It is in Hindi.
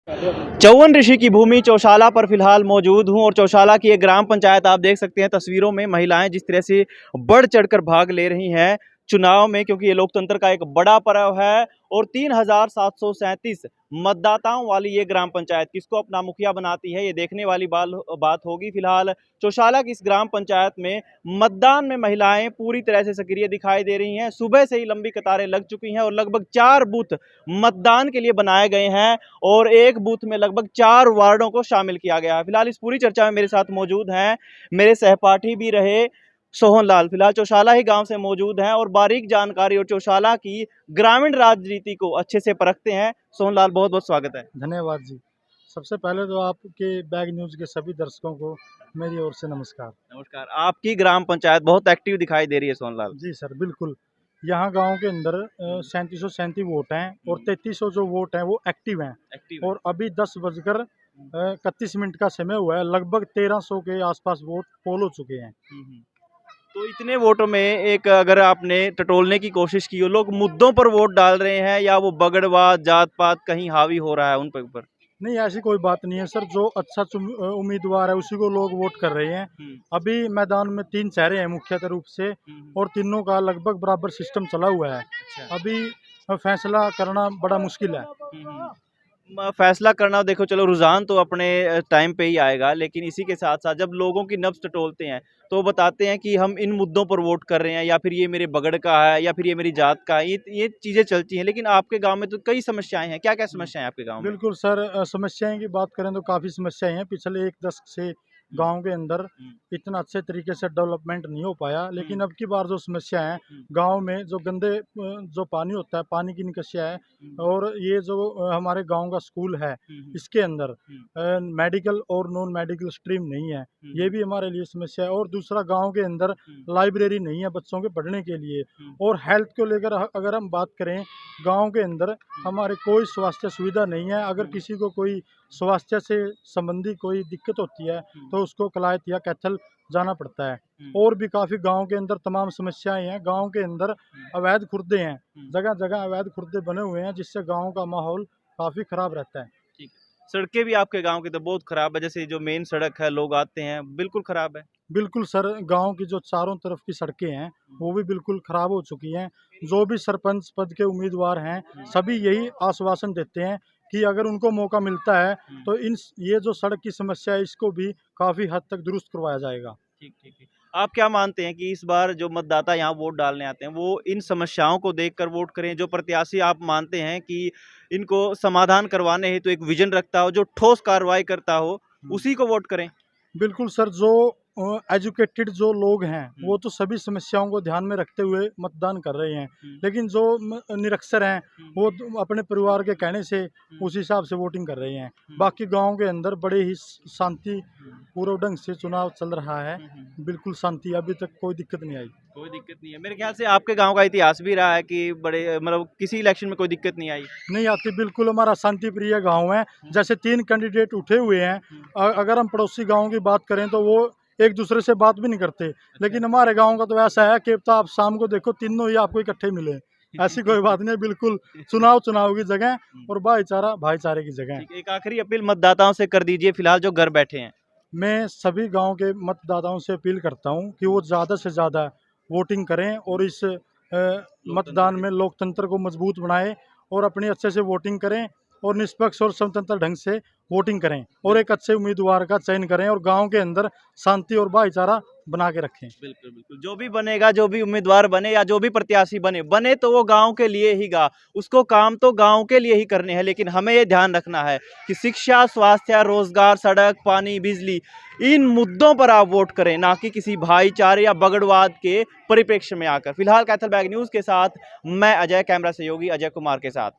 चौवन ऋषि की भूमि चौशाला पर फिलहाल मौजूद हूं और चौशाला की एक ग्राम पंचायत आप देख सकते हैं तस्वीरों में। महिलाएं जिस तरह से बढ़ चढ़कर भाग ले रही हैं चुनाव में, क्योंकि ये लोकतंत्र का एक बड़ा पर्व है और 3737 मतदाताओं वाली ये ग्राम पंचायत किसको अपना मुखिया बनाती है, ये देखने वाली बात होगी। फिलहाल चौशाला की इस ग्राम पंचायत में मतदान में महिलाएं पूरी तरह से सक्रिय दिखाई दे रही हैं। सुबह से ही लंबी कतारें लग चुकी हैं और लगभग 4 बूथ मतदान के लिए बनाए गए हैं और एक बूथ में लगभग 4 वार्डों को शामिल किया गया है। फिलहाल इस पूरी चर्चा में मेरे साथ मौजूद हैं मेरे सहपाठी भी रहे सोहन लाल, फिलहाल चौशाला ही गांव से मौजूद हैं और बारीक जानकारी और चौशाला की ग्रामीण राजनीति को अच्छे से परखते हैं। सोहन लाल, बहुत बहुत स्वागत है। धन्यवाद जी। सबसे पहले तो आपके बैग न्यूज़ के सभी दर्शकों को मेरी ओर से नमस्कार। नमस्कार। आपकी ग्राम पंचायत बहुत एक्टिव दिखाई दे रही है सोहन लाल। जी सर, बिल्कुल। यहाँ गांव के अंदर 3737 वोट हैं और 3300 जो वोट हैं वो एक्टिव हैं और अभी 10:31 का समय हुआ है। लगभग 1300 के आसपास वोट पोल हो चुके हैं। तो इतने वोटों में एक अगर आपने टटोलने की कोशिश की हो, लोग मुद्दों पर वोट डाल रहे हैं या वो बगड़वाद जात पात कहीं हावी हो रहा है उन पर ऊपर? नहीं, ऐसी कोई बात नहीं है सर। जो अच्छा उम्मीदवार है उसी को लोग वोट कर रहे हैं। अभी मैदान में 3 चेहरे हैं मुख्यतः रूप से और तीनों का लगभग बराबर सिस्टम चला हुआ है। अभी फैसला करना बड़ा मुश्किल है। फैसला करना, देखो चलो रुझान तो अपने टाइम पे ही आएगा, लेकिन इसी के साथ साथ जब लोगों की नब्ज टटोलते हैं तो बताते हैं कि हम इन मुद्दों पर वोट कर रहे हैं या फिर ये मेरे बगड़ का है या फिर ये मेरी जात का है, ये चीज़ें चलती हैं। लेकिन आपके गांव में तो कई समस्याएं हैं, क्या क्या समस्याएं हैं आपके गांव में? बिल्कुल सर, समस्याएं की बात करें तो काफ़ी समस्याएं हैं। पिछले 1 दशक से गांव के अंदर इतना अच्छे तरीके से डेवलपमेंट नहीं हो पाया, लेकिन अब की बार जो समस्या है गांव में, जो गंदे जो पानी होता है, पानी की निकासियाँ है और ये जो हमारे गांव का स्कूल है इसके अंदर मेडिकल और नॉन मेडिकल स्ट्रीम नहीं है, ये भी हमारे लिए समस्या है। और दूसरा, गांव के अंदर लाइब्रेरी नहीं है बच्चों के पढ़ने के लिए। और हेल्थ को लेकर अगर हम बात करें, गाँव के अंदर हमारे कोई स्वास्थ्य सुविधा नहीं है। अगर किसी को कोई स्वास्थ्य से संबंधी कोई दिक्कत होती है तो उसको कलायत या कैथल जाना पड़ता है। और भी काफ़ी गांव के अंदर तमाम समस्याएं हैं। गांव के अंदर अवैध खुर्दे हैं, जगह जगह अवैध खुर्दे बने हुए हैं, जिससे गांव का माहौल काफ़ी ख़राब रहता है। ठीक है। सड़कें भी आपके गांव की तो बहुत ख़राब है, जैसे जो मेन सड़क है लोग आते हैं बिल्कुल ख़राब है। बिल्कुल सर, गांव की जो चारों तरफ की सड़कें हैं वो भी बिल्कुल ख़राब हो चुकी हैं। जो भी सरपंच पद के उम्मीदवार हैं सभी यही आश्वासन देते हैं कि अगर उनको मौका मिलता है तो ये जो सड़क की समस्या है इसको भी काफ़ी हद तक दुरुस्त करवाया जाएगा। ठीक ठीक ठीक। आप क्या मानते हैं कि इस बार जो मतदाता यहाँ वोट डालने आते हैं वो इन समस्याओं को देखकर वोट करें? जो प्रत्याशी आप मानते हैं कि इनको समाधान करवाने हेतु एक विजन रखता हो, जो ठोस कार्रवाई करता हो, उसी को वोट करें? बिल्कुल सर, जो एजुकेटेड जो लोग हैं वो तो सभी समस्याओं को ध्यान में रखते हुए मतदान कर रहे हैं, लेकिन जो निरक्षर हैं वो अपने परिवार के कहने से उस हिसाब से वोटिंग कर रहे हैं। बाकी गांव के अंदर बड़े ही शांति पूर्व ढंग से चुनाव चल रहा है। बिल्कुल शांति, अभी तक कोई दिक्कत नहीं आई। कोई दिक्कत नहीं है। मेरे ख्याल से आपके गांव का इतिहास भी रहा है कि बड़े मतलब किसी इलेक्शन में कोई दिक्कत नहीं आई। नहीं आती, बिल्कुल हमारा शांति प्रिय गाँव है। जैसे 3 कैंडिडेट उठे हुए हैं, अगर हम पड़ोसी गाँव की बात करें तो वो एक दूसरे से बात भी नहीं करते, लेकिन हमारे गांव का तो ऐसा है कि तो आप शाम को देखो तीनों ही आपको इकट्ठे मिले। ऐसी कोई बात नहीं है। बिल्कुल चुनाव की जगह और भाईचारा भाईचारे की जगह। एक आखिरी अपील मतदाताओं से कर दीजिए फिलहाल जो घर बैठे हैं। मैं सभी गांव के मतदाताओं से अपील करता हूं कि वो ज़्यादा से ज़्यादा वोटिंग करें और इस मतदान में लोकतंत्र को मजबूत बनाएं और अपनी अच्छे से वोटिंग करें और निष्पक्ष और स्वतंत्र ढंग से वोटिंग करें और एक अच्छे उम्मीदवार का चयन करें और गांव के अंदर शांति और भाईचारा बना के रखें। बिल्कुल बिल्कुल। जो भी बनेगा, जो भी उम्मीदवार बने या जो भी प्रत्याशी बने तो वो गांव के लिए ही उसको काम तो गांव के लिए ही करने हैं। लेकिन हमें ये ध्यान रखना है कि शिक्षा, स्वास्थ्य, रोजगार, सड़क, पानी, बिजली, इन मुद्दों पर आप वोट करें, ना कि किसी भाईचारे या बगड़वाद के परिप्रेक्ष्य में आकर। फिलहाल कैथल बैग न्यूज़ के साथ मैं अजय, कैमरा सहयोगी अजय कुमार के साथ।